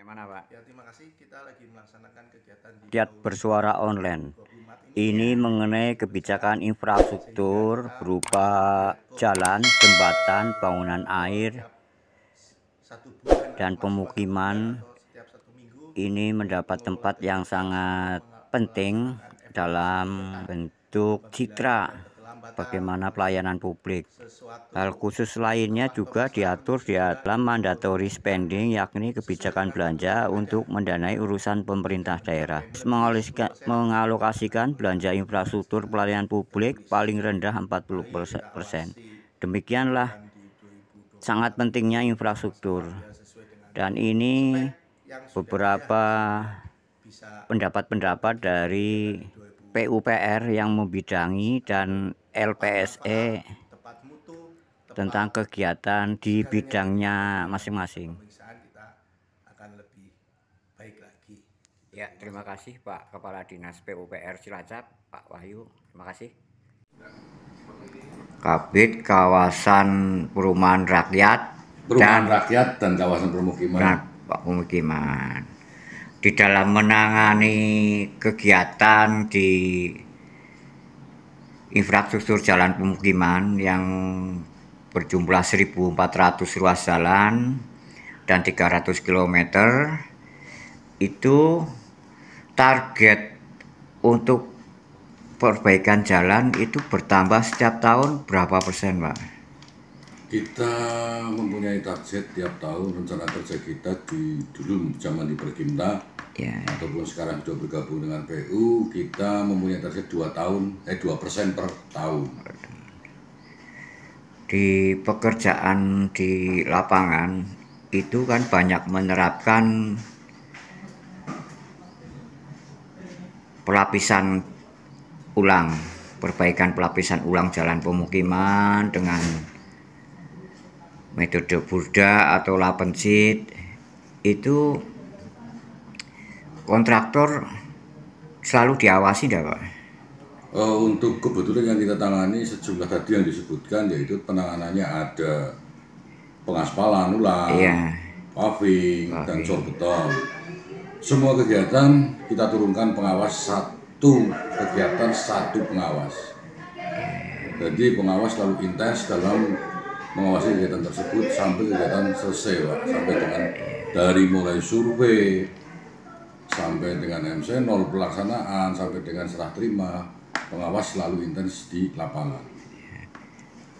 Mana, Pak? Ya, terima kasih. Kita lagi melaksanakan kegiatan di Rakyat bersuara online. Ini mengenai kebijakan infrastruktur berupa jalan, jembatan, bangunan air, dan pemukiman. Ini mendapat tempat yang sangat penting dalam bentuk citra bagaimana pelayanan publik. Hal khusus lainnya juga diatur di dalam mandatory spending, yakni kebijakan belanja untuk mendanai urusan pemerintah daerah. Mengalokasikan belanja infrastruktur pelayanan publik paling rendah 40%. Demikianlah sangat pentingnya infrastruktur. Dan ini beberapa pendapat-pendapat dari PUPR yang membidangi dan LPSE tentang kegiatan di bidangnya masing-masing. Ya, terima kasih Pak Kepala Dinas PUPR Cilacap, Pak Wahyu. Terima kasih. Kabid Kawasan Perumahan Rakyat dan kawasan pemukiman. Di dalam menangani kegiatan di infrastruktur jalan pemukiman yang berjumlah 1.400 ruas jalan dan 300 km, itu target untuk perbaikan jalan itu bertambah setiap tahun berapa persen, Pak? Kita mempunyai target tiap tahun. Rencana kerja kita dulu zaman di Perkimta ataupun sekarang sudah bergabung dengan PU, kita mempunyai target 2% per tahun. Di pekerjaan di lapangan itu kan banyak menerapkan pelapisan ulang, perbaikan pelapisan ulang jalan pemukiman dengan metode burda atau lapen sheet. Itu kontraktor selalu diawasi enggak, Pak? Untuk kebetulan yang kita tangani sejumlah tadi yang disebutkan, yaitu penanganannya ada pengaspalan ulang, paving, dan cor beton. Semua kegiatan kita turunkan pengawas, satu kegiatan satu pengawas. Jadi pengawas selalu intens dalam mengawasi kegiatan tersebut sampai kegiatan selesai, Pak. Sampai dengan dari mulai survei sampai dengan MC0 pelaksanaan sampai dengan serah terima, pengawas selalu intens di lapangan.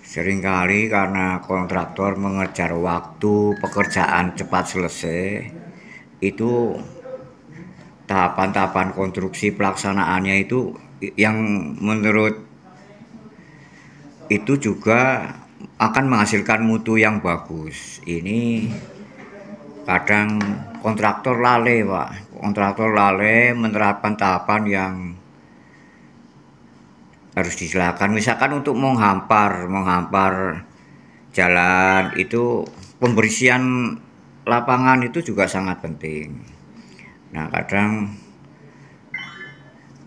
Seringkali karena kontraktor mengejar waktu pekerjaan cepat selesai, itu tahapan-tahapan konstruksi pelaksanaannya itu yang menurut itu juga akan menghasilkan mutu yang bagus. Ini kadang kontraktor lalai, Pak. Kontraktor lalai menerapkan tahapan yang harus disilakan. Misalkan untuk menghampar jalan itu, pembersihan lapangan itu juga sangat penting. Nah, kadang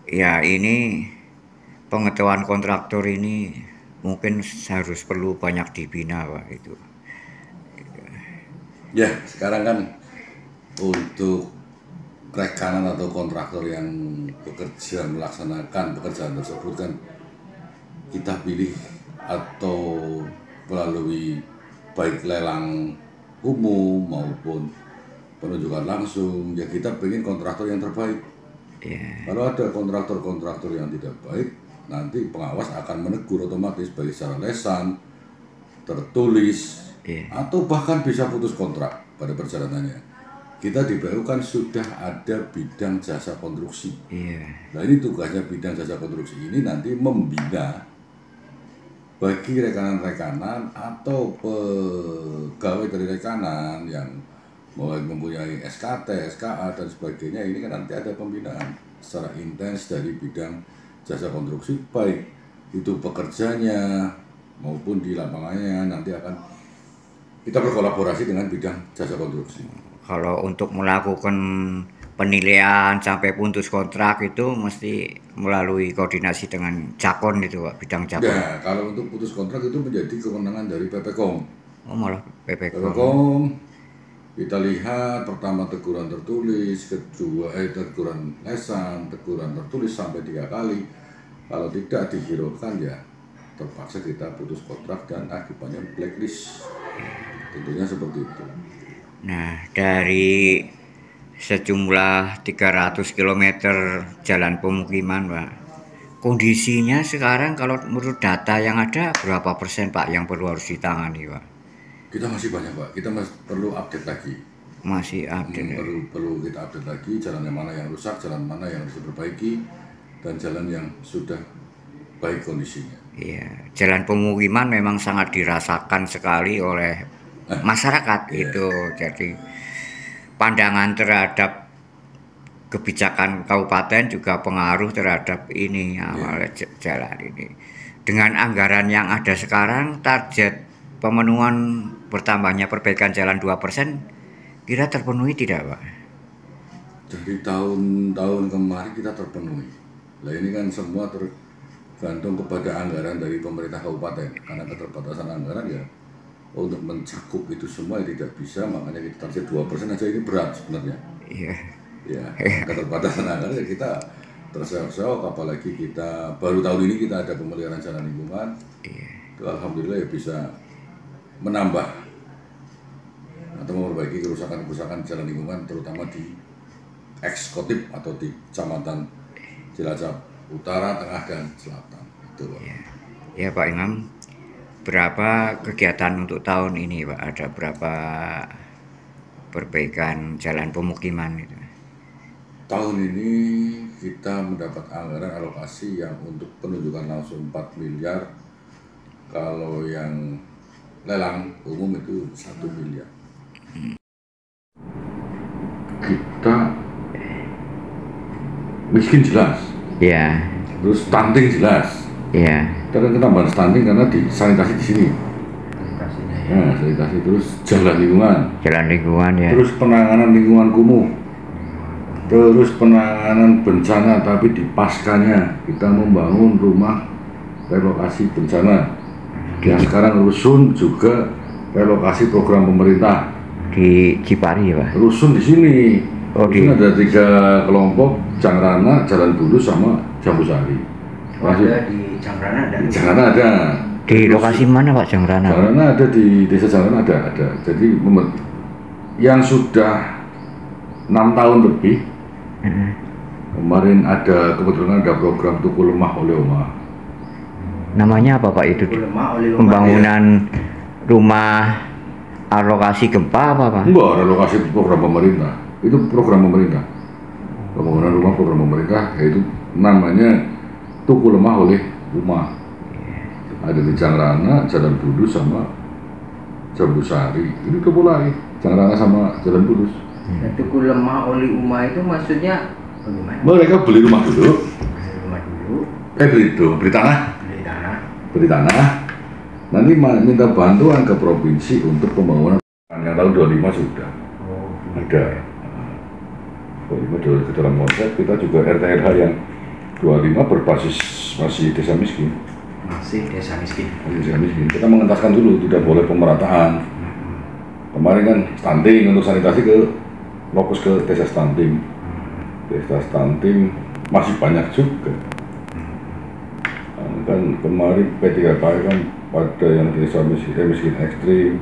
ya ini pengetahuan kontraktor ini mungkin harus perlu banyak dibina, Pak, itu. Ya, sekarang kan untuk rekanan atau kontraktor yang bekerja melaksanakan pekerjaan tersebut kan kita pilih atau melalui baik lelang umum maupun penunjukan langsung. Ya, kita pengen kontraktor yang terbaik. Kalau ada kontraktor-kontraktor yang tidak baik, nanti pengawas akan menegur otomatis, baik secara lisan, tertulis, atau bahkan bisa putus kontrak pada perjalanannya. Kita di PU kan sudah ada bidang jasa konstruksi. Nah, ini tugasnya bidang jasa konstruksi ini nanti membina bagi rekanan-rekanan atau pegawai dari rekanan yang mulai mempunyai SKT, SKA, dan sebagainya. Ini kan nanti ada pembinaan secara intens dari bidang jasa konstruksi, baik itu pekerjanya maupun di lapangannya. Nanti akan kita berkolaborasi dengan bidang jasa konstruksi. Kalau untuk melakukan penilaian sampai putus kontrak itu mesti melalui koordinasi dengan Jakon itu, Pak, bidang Jakon. Ya, kalau untuk putus kontrak itu menjadi kewenangan dari PPKOM. Oh, malah PPKOM. PPKOM Kita lihat pertama teguran tertulis, kedua teguran lesan, teguran tertulis sampai 3 kali. Kalau tidak dihiraukan ya terpaksa kita putus kontrak dan akibatnya blacklist. Tentunya seperti itu. Nah, dari sejumlah 300 km jalan pemukiman, Pak, kondisinya sekarang kalau menurut data yang ada berapa persen, Pak, yang perlu harus ditangani, Pak? Kita masih banyak, Pak. Kita masih perlu update lagi. Masih update. Perlu kita update lagi jalan yang mana yang rusak, jalan mana yang harus diperbaiki, dan jalan yang sudah baik kondisinya. Iya, jalan pemukiman memang sangat dirasakan sekali oleh masyarakat itu. Jadi pandangan terhadap kebijakan kabupaten juga pengaruh terhadap ini jalan ini. Dengan anggaran yang ada sekarang, target pemenuhan bertambahnya perbaikan jalan 2% kira terpenuhi tidak, Pak? Jadi tahun-tahun kemarin kita terpenuhi. Nah ini kan semua tergantung kepada anggaran dari pemerintah kabupaten. Karena keterbatasan anggaran ya untuk mencakup itu semua tidak bisa, makanya kita target 2% aja ini berat sebenarnya. Iya. Ya, keterbatasan anggaran ya kita terseok-seok, apalagi kita baru tahun ini kita ada pemeliharaan jalan lingkungan. Itu alhamdulillah ya bisa menambah atau memperbaiki kerusakan-kerusakan jalan lingkungan terutama di eksekutif atau di Kecamatan Cilacap Utara, Tengah, dan Selatan. Itu, Pak. Ya, Pak Imam, berapa kegiatan untuk tahun ini, Pak? Ada berapa perbaikan jalan pemukiman itu? Tahun ini kita mendapat anggaran alokasi yang untuk penunjukan langsung 4 miliar. Kalau yang lelang umum itu 1 miliar. Kita miskin jelas. Ya. Terus stunting jelas. Ya. Kita tambahan stunting karena di sanitasi di sini. Nah, sanitasi, terus jalan lingkungan. Jalan lingkungan ya. Terus penanganan lingkungan kumuh. Terus penanganan bencana, tapi di paskanya kita membangun rumah relokasi bencana. Yang sekarang rusun juga relokasi program pemerintah. Di Cipari ya, Pak? Rusun di sini. Rusun ada 3 kelompok, Jangrana, Jalan Bulus, sama Jambusari. Ada di Jangrana ada. Jangrana ada. Di lokasi mana, Pak, Jangrana? Jangrana ada di desa Jangrana ada. Jadi yang sudah 6 tahun lebih. Kemarin kebetulan ada program Tuku Lemah oleh Oma. Namanya apa, Pak, itu? Pembangunan rumah alokasi gempa apa, Pak? Enggak, alokasi program pemerintah. Itu program pemerintah. Pembangunan rumah program pemerintah, yaitu namanya Tuku Lemah oleh Oma. Ada di Jangrana, Jalan Bulus, sama Jambusari. Ini udah mulai Jangrana sama Jalan Bulus. Tuku Lemah oleh Uma itu maksudnya bagaimana? Mereka beli rumah dulu. Beli rumah dulu. Beli tanah. Beli tanah. Nanti minta bantuan ke provinsi untuk pembangunan. Yang tahun 25 sudah. Ada. 25 ke dalam konsep kita juga RT/RH yang 25 berbasis masih desa miskin. Masih desa miskin. Desa miskin. Kita mengentaskan dulu, tidak boleh pemerataan. Kemarin kan stunting untuk sanitasi fokus ke desa stunting. Desa stunting masih banyak juga. Kan kemarin P3K kan pada yang desa miskin ekstrim,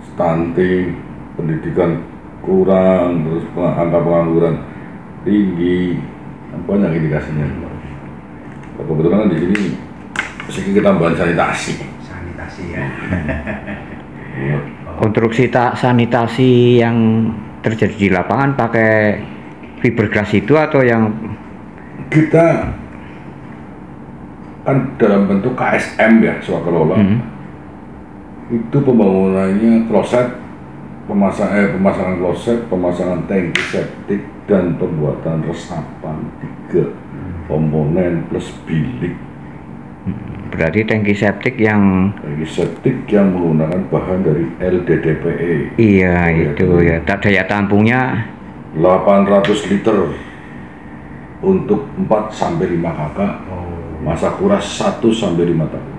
stunting, pendidikan kurang, terus angka pengangguran tinggi, banyak indikasinya. Kebetulan di sini sedikit tambahan sanitasi. Sanitasi ya. Konstruksi sanitasi yang terjadi di lapangan pakai fiberglass itu atau yang kita kan dalam bentuk KSM ya, swakelola. Itu pembangunannya kloset, pemasangan kloset, pemasangan tangki septik, dan pembuatan resapan 3 komponen plus bilik. Berarti tangki septik yang menggunakan bahan dari LDDPE. Iya, itu ya. Daya tampungnya 800 liter untuk 4-5 kakak. Masa kuras 1-5 tahun.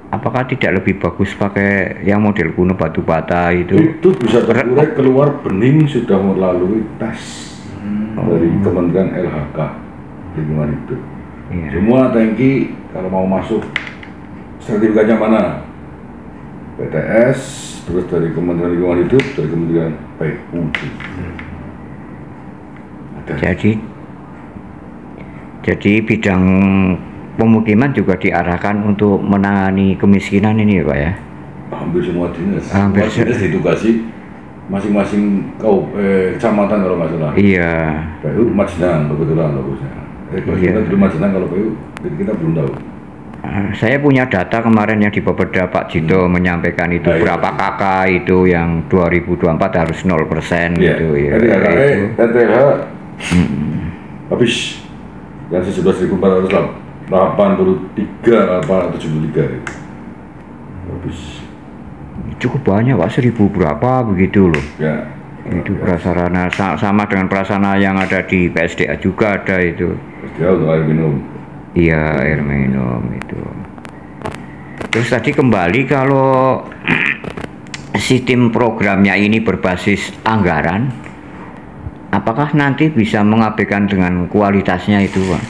apakah tidak lebih bagus pakai yang model kuno batu bata itu? Itu bisa terurai keluar bening sudah melalui tes dari Kementerian LHK lingkungan hidup. Iya. Semua tangki kalau mau masuk sertifikatnya mana? PTS, terus dari Kementerian Lingkungan Hidup, dari Kementerian PUD. Jadi bidang pemukiman juga diarahkan untuk menangani kemiskinan ini ya Pak ya? Hampir semua dinas. Hampir semua dinas ditugasi masing-masing kecamatan kalau nggak salah. Iya. PU Majenang kebetulan bagusnya. Kalau kita belum Majenang, kalau PU kita belum tahu. Saya punya data kemarin yang di Bapeda Pak Jito menyampaikan itu berapa kakak itu yang 2024 harus 0% gitu ya. RTH habis yang 11.483 itu habis. Cukup banyak Pak, 1000 berapa begitu loh. Ya. Itu prasarana sama dengan prasarana yang ada di PSDA juga ada itu. PSDA untuk air minum. Iya, air minum itu. Terus tadi kembali kalau sistem programnya ini berbasis anggaran, apakah nanti bisa mengabaikan dengan kualitasnya itu, Pak?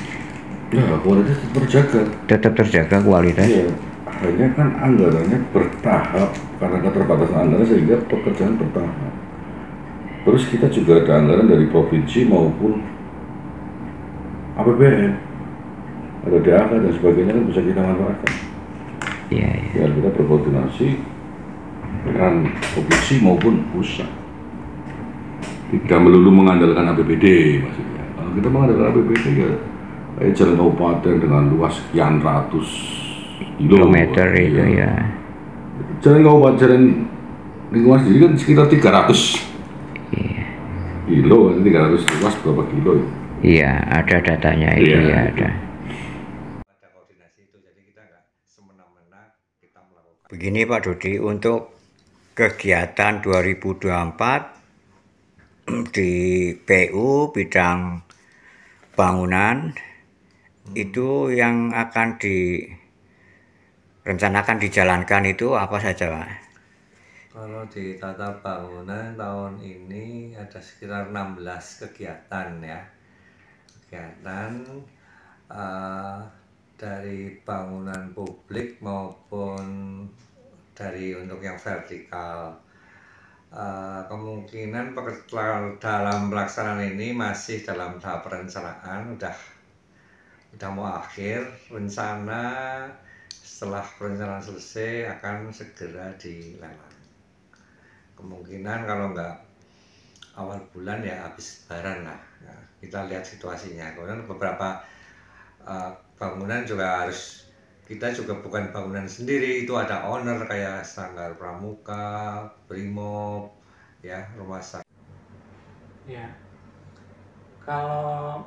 Ya, kualitas terjaga. Tetap terjaga kualitas. Iya, hanya kan anggarannya bertahap karena keterbatasan anggaran sehingga pekerjaan bertahap. Terus kita juga ada anggaran dari provinsi maupun APBN, ada DAK dan sebagainya kan bisa kita manfaatkan. Iya. Ya, kita berkoordinasi dengan provinsi maupun pusat. Tidak melulu mengandalkan APBD maksudnya. Kalau kita mengandalkan APBD ya kayak jalan kabupaten dengan luas sekian ratus kilometer itu ya. Jalan kabupaten, jalan lingkungan sendiri kan sekitar 300 kilo, 300 luas berapa kilo ya? Iya, ada datanya itu ya ada. Begini Pak Dodi, untuk kegiatan 2024 di PU bidang bangunan itu yang akan direncanakan dijalankan itu apa saja Pak? Kalau di tata bangunan tahun ini ada sekitar 16 kegiatan ya. Kegiatan dari bangunan publik maupun dari untuk yang vertikal. Kemungkinan dalam pelaksanaan ini masih dalam tahap perencanaan, udah mau akhir. Rencana setelah perencanaan selesai akan segera dilelang. Kemungkinan kalau nggak awal bulan ya habis lebaran lah. Ya, kita lihat situasinya. Kemudian beberapa bangunan juga kita juga bukan bangunan sendiri, itu ada owner kayak Sanggar Pramuka, Brimob, ya rumah sakit. Ya, kalau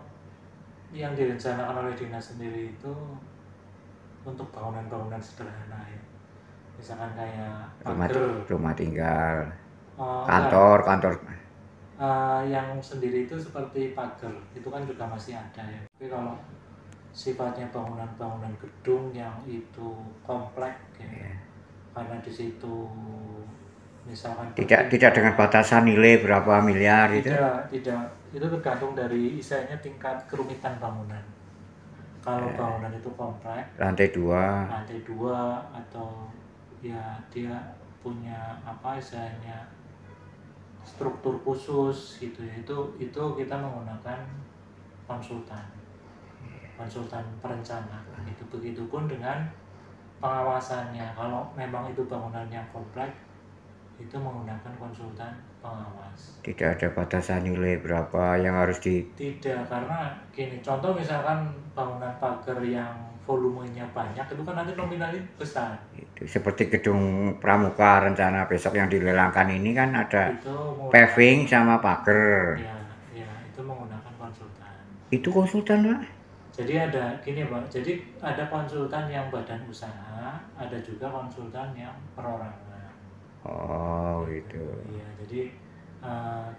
yang direncanakan oleh dinas sendiri itu untuk bangunan-bangunan sederhana ya, misalkan kayak rumah tinggal, kantor. Yang sendiri itu seperti pagar, itu kan juga masih ada ya. Tapi kalau sifatnya bangunan-bangunan gedung yang itu kompleks ya, karena di situ misalkan tidak dengan batasan nilai berapa miliar itu? Tidak, itu tergantung dari istilahnya tingkat kerumitan bangunan. Kalau bangunan itu kompleks, lantai dua atau ya dia punya apa istilahnya struktur khusus gitu ya, itu kita menggunakan konsultan perencana itu. Begitupun dengan pengawasannya, kalau memang itu bangunan yang kompleks itu menggunakan konsultan pengawas. Tidak ada batasan nilai berapa yang harus tidak, karena gini, contoh misalkan bangunan pagar yang volumenya banyak itu kan nanti nominalnya besar. Itu seperti gedung Pramuka rencana besok yang dilelangkan ini kan ada paving sama pagar. Ya, itu menggunakan konsultan. Itu konsultan Pak? Jadi ada gini Pak, jadi ada konsultan yang badan usaha, ada juga konsultan yang perorangan. Oh gitu. Iya, jadi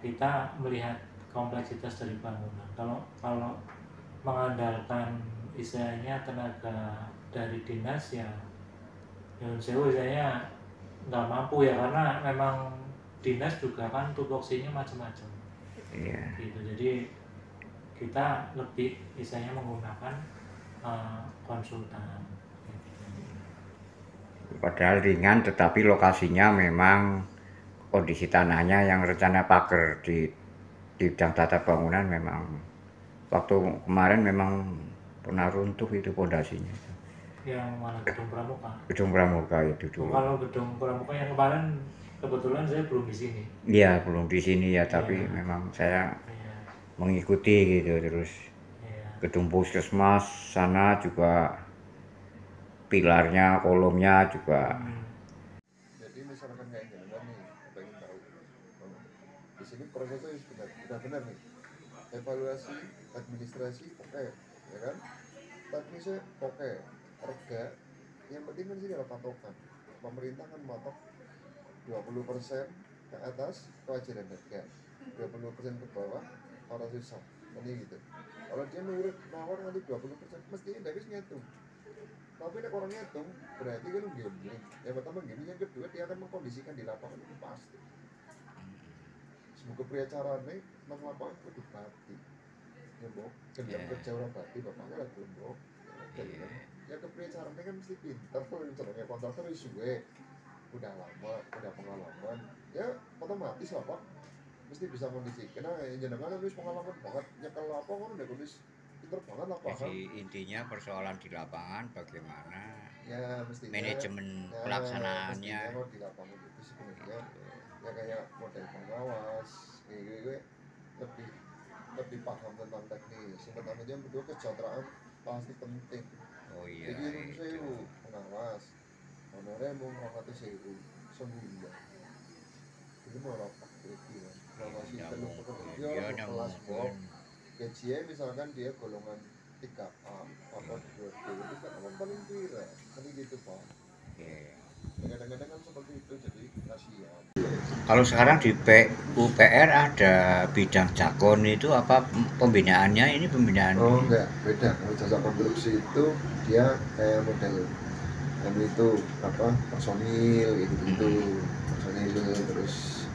kita melihat kompleksitas dari bangunan. Kalau mengandalkan istilahnya tenaga dari dinas ya Nyuwun sewu saya nggak mampu ya, karena memang dinas juga kan tupoksinya macam-macam. Iya. Gitu. Jadi kita lebih misalnya menggunakan konsultan. Padahal ringan, tetapi lokasinya memang kondisi tanahnya yang rencana pagar di bidang tata bangunan memang waktu kemarin memang pernah runtuh itu pondasinya. Yang mana, gedung Pramuka? Gedung Pramuka itu dulu. Kalau gedung Pramuka yang kemarin kebetulan saya belum di sini. Iya, belum di sini ya, tapi memang saya mengikuti gitu terus. Gedung Puskesmas sana juga pilarnya, kolomnya juga. Jadi misalkan kayak gini nih, pengen tahu. Di sini prosesnya sudah benar nih. Evaluasi, administrasi, oke, ya kan? Teknisnya oke, harga. Yang penting kan sini adalah patokan. Pemerintah kan matok 20% ke atas kewajaran harga, 20% ke bawah orang susah. Ini gitu. Kalau dia nawar nanti 20%, mestinya dia bisa ngitung. Tapi nek orang ngitung berarti kan gambling. Yang pertama gambling, yang kedua dia akan mengkondisikan di lapangan itu pasti. Semoga pria carane nang lapangan kudu bati. Ya mbok, kendang kerja ora bati bapaknya lah mbok. Ya kepriya carane kan mesti pinter tuh jenenge kontraktor wis suwe. Udah lama, udah pengalaman. Ya otomatis lah Pak. Mesti bisa kondisikan. Nah, jenengan wis pengalaman banget nyekel lapangan udah kondisi pinter banget lah Pak. Jadi intinya persoalan di lapangan bagaimana ya mestinya manajemen pelaksanaannya. Kalau di lapangan itu sebenarnya ya kayak model pengawas kayak lebih paham tentang teknis. Yang pertama yang kedua kesejahteraan pasti penting. Oh iya. Jadi itu saya pengawas honornya mau 200.000 sebulan itu mau rapat gitu kan. Ngawasi telur pekerja kelas bawah gajinya misalkan dia golongan 3A atau 2D itu kan paling pira kan gitu Pak. Kadang-kadang kan seperti itu, jadi kasihan. Kalau sekarang di PUPR ada bidang jakon, itu apa pembinaannya? Ini pembinaan? Oh enggak, beda. Kalau jasa konstruksi itu dia kayak model itu apa personil gitu personil terus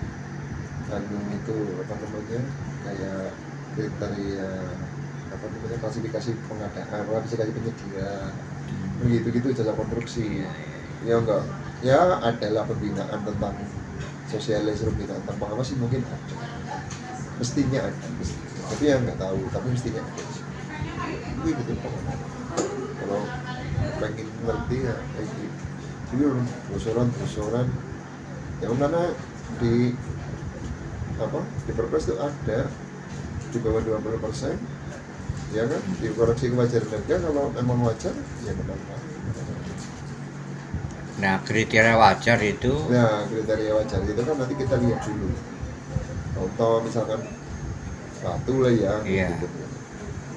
itu apa namanya kayak kriteria apa namanya klasifikasi pengadaan, klasifikasi penyedia gitu jasa konstruksi. Ya enggak, ya adalah pembinaan tentang sosialisasi pembinaan tentang pengawas sih mungkin ada, mestinya ada, tapi yang nggak tahu, tapi mestinya ada. Gitu pokoknya. Kalau pengen ngerti ya kayak gitu. Jadi brosuran, ya karena di apa di Perpres itu ada di bawah 20%, ya kan, dikoreksi kewajaran harga kalau memang wajar ya benar. Nah, kriteria wajar itu? Ya, kriteria wajar itu kan nanti kita lihat dulu. Contoh misalkan batu lah ya, iya. Gitu.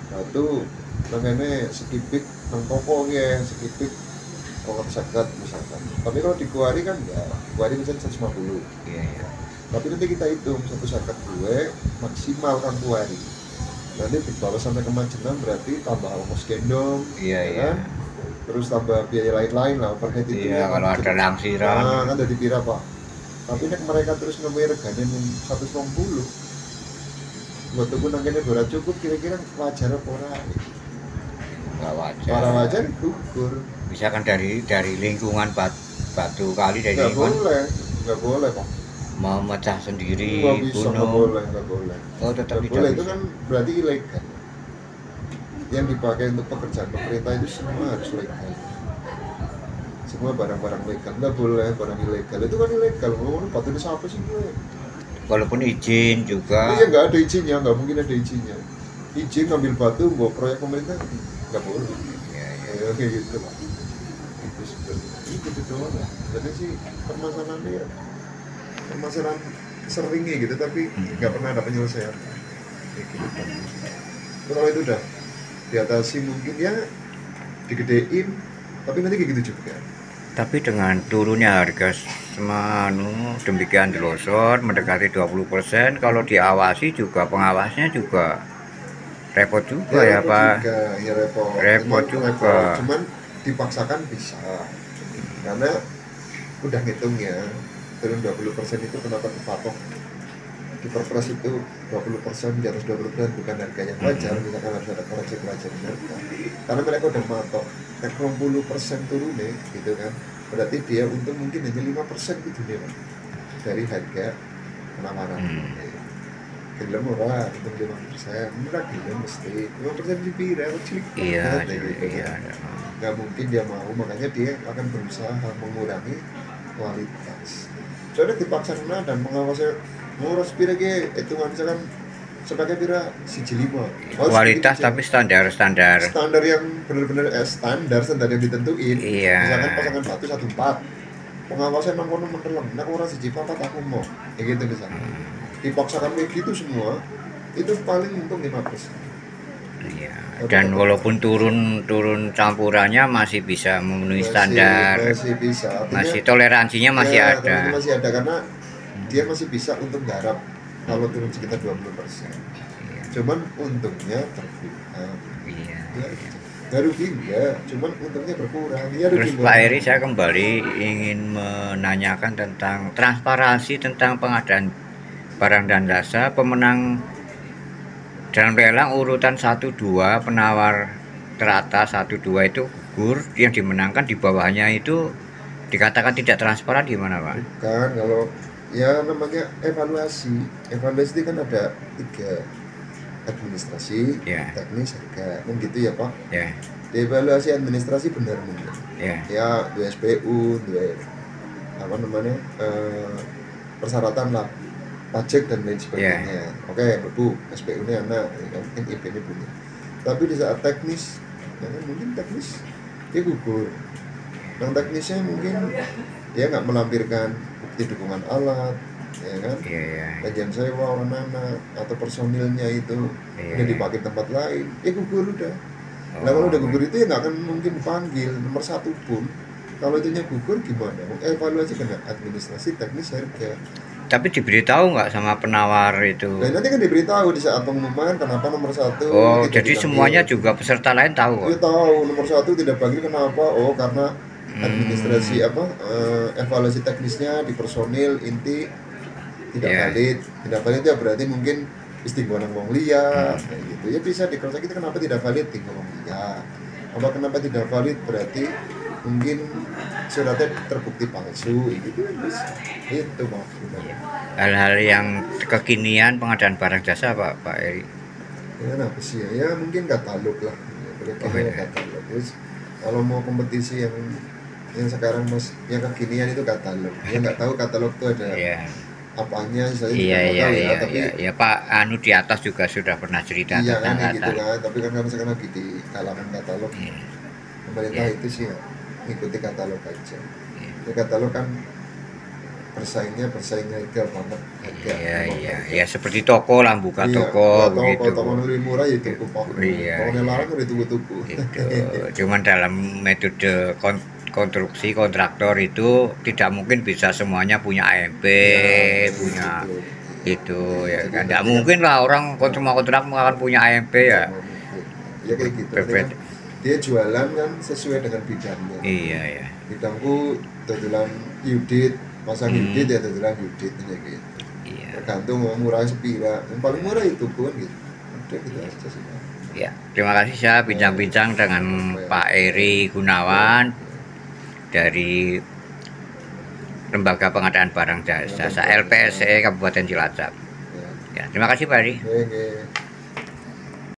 Batu, makanya sekipik nang toko ya, sekipik kalau sekat misalkan. Tapi kalau di kuari kan enggak, kuari misalnya 150. Iya. Tapi nanti kita hitung satu sekat gue maksimal kan kuari. Nanti dibawa sampai ke Majenang berarti tambah ongkos gendong, iya. Kan? Terus tambah biaya lain-lain lah, overhead itu. Iya, kalau ada langsiran. Nah, kan jadi pira Pak. Tapi nek mereka terus ngemir regane 120. Buat tuku nang kene ora cukup, kira-kira wajar apa ora? Enggak wajar. Ora wajar gugur. Misalkan dari lingkungan batu kali dari nggak lingkungan. Nggak boleh Pak. Memecah sendiri Nggak bisa, gunung. nggak boleh. Oh, tetap nggak boleh, itu kan berarti ilegal. Yang dipakai untuk pekerjaan pemerintah itu semua harus legal. Semua barang-barang legal, nggak boleh barang ilegal. Itu kan ilegal. Batu ini siapa sih gue? Walaupun izin juga. Iya nggak ada izinnya, nggak mungkin ada izinnya. Izin ngambil batu buat proyek pemerintah nggak boleh. Iya. Kayak gitu Pak. Itu sebenarnya gitu doang. Jadi sih permasalahannya ya permasalahan seringnya gitu, tapi nggak pernah ada penyelesaian. Gitu. Kalau itu udah diatasi mungkin ya digedein, tapi nanti kayak gitu juga. Tapi dengan turunnya harga demikian delosor mendekati 20%, kalau diawasi juga pengawasnya juga repot juga ya Pak. Ya repot juga. Cuman dipaksakan bisa. karena udah ngitungnya turun 20% itu kenapa kepatok di Perpres itu 20%, di atas 20% bukan harga yang wajar, misalkan harus ada koreksi pelajaran harga, karena mereka udah matok 60% turun nih gitu kan, berarti dia untung mungkin hanya 5% gitu nih Pak, dari harga penawaran. Gila murah, untung 5%, murah gila mesti 5% di pira, kecil Iya, gitu kan. Nggak mungkin dia mau, makanya dia akan berusaha mengurangi kualitas. Soalnya dipaksa dan mengawasi ngurus pira ke hitungan misalkan sebagai pira siji lima kualitas tapi standar yang benar-benar standar yang ditentuin. Misalkan pasangan batu 1/4 pengawasan nang kono menteleng nek ora siji papat aku mau ya gitu misalkan dipaksakan kayak gitu semua itu paling untung 5%. Iya. Dan walaupun turun campurannya masih bisa memenuhi standar, masih bisa, artinya, masih toleransinya masih ya, ada. Masih ada karena dia masih bisa untuk garap kalau turun sekitar 20%. Cuman untungnya berkurang. Iya. Nggak rugi enggak, cuman untungnya berkurang. Ya, terus Pak Eri, saya kembali ingin menanyakan tentang transparansi tentang pengadaan barang dan jasa. Pemenang dalam lelang urutan 1-2, penawar teratas 1-2 itu gugur, yang dimenangkan di bawahnya itu dikatakan tidak transparan, gimana Pak? Bukan, kalau ya namanya evaluasi itu kan ada 3, administrasi, teknis, harga, kan gitu ya Pak. Di evaluasi administrasi benar mungkin. Ya, 2 SPU, 2 apa namanya persyaratan lah, pajak dan lain sebagainya. Oke, betul, SPU nya anak, mungkin IP nya punya. Tapi di saat teknis, ya kan mungkin teknis dia gugur. Yang teknisnya mungkin dia nggak melampirkan bukti dukungan alat, ya kan, kajian sewa orang anak atau personilnya itu udah dipakai tempat lain, gugur udah. Nah kalau udah gugur itu ya nggak akan mungkin dipanggil nomor 1 pun. Kalau itunya gugur gimana? Evaluasi kena administrasi, teknis, harga. Tapi diberitahu nggak sama penawar itu? Nah nanti kan diberitahu di saat pengumuman kenapa nomor 1. Oh, jadi semuanya juga peserta lain tahu? Iya tahu, nomor 1 tidak panggil kenapa? Oh karena administrasi evaluasi teknisnya di personil inti tidak valid ya, berarti mungkin istinggonang wong liya kayak gitu ya, bisa dikonsek itu kenapa tidak valid tinggal wong liya, apa kenapa tidak valid berarti mungkin suratnya terbukti palsu gitu bisa, itu maksudnya. Hal-hal yang kekinian pengadaan barang jasa Pak Eri? Ya apa sih ya mungkin katalog lah, katalog. Terus kalau mau kompetisi yang sekarang mas yang kekinian itu katalog, ya nggak tahu katalog itu ada apanya saya iya Pak Anu di atas juga sudah pernah cerita tentang kan, gitu kan, tapi kan sekarang lagi di kalangan katalog pemerintah itu sih ya ikuti katalog aja. Di katalog kan bersaing harga banget, ya seperti toko lah, buka toko begitu. Toko lebih murah ya tuku Pak. Toko larang udah tuku. Cuman dalam metode konstruksi kontraktor itu tidak mungkin bisa semuanya punya AMP, punya itu ya kan, tidak mungkin lah orang semua kontrak akan punya AMP ya kayak gitu. Dia jualan kan sesuai dengan bidangnya. Bidangku dodolan Yudit, pasang Yudit ya dodolan Yudit kayak gitu. Tergantung mau murah sepira, yang paling murah itu pun gitu. Udah gitu aja sih. Terima kasih, saya bincang-bincang dengan Pak Eri Gunawan dari Lembaga Pengadaan Barang Jasa LPSE Kabupaten Cilacap. Terima kasih Pak Eri.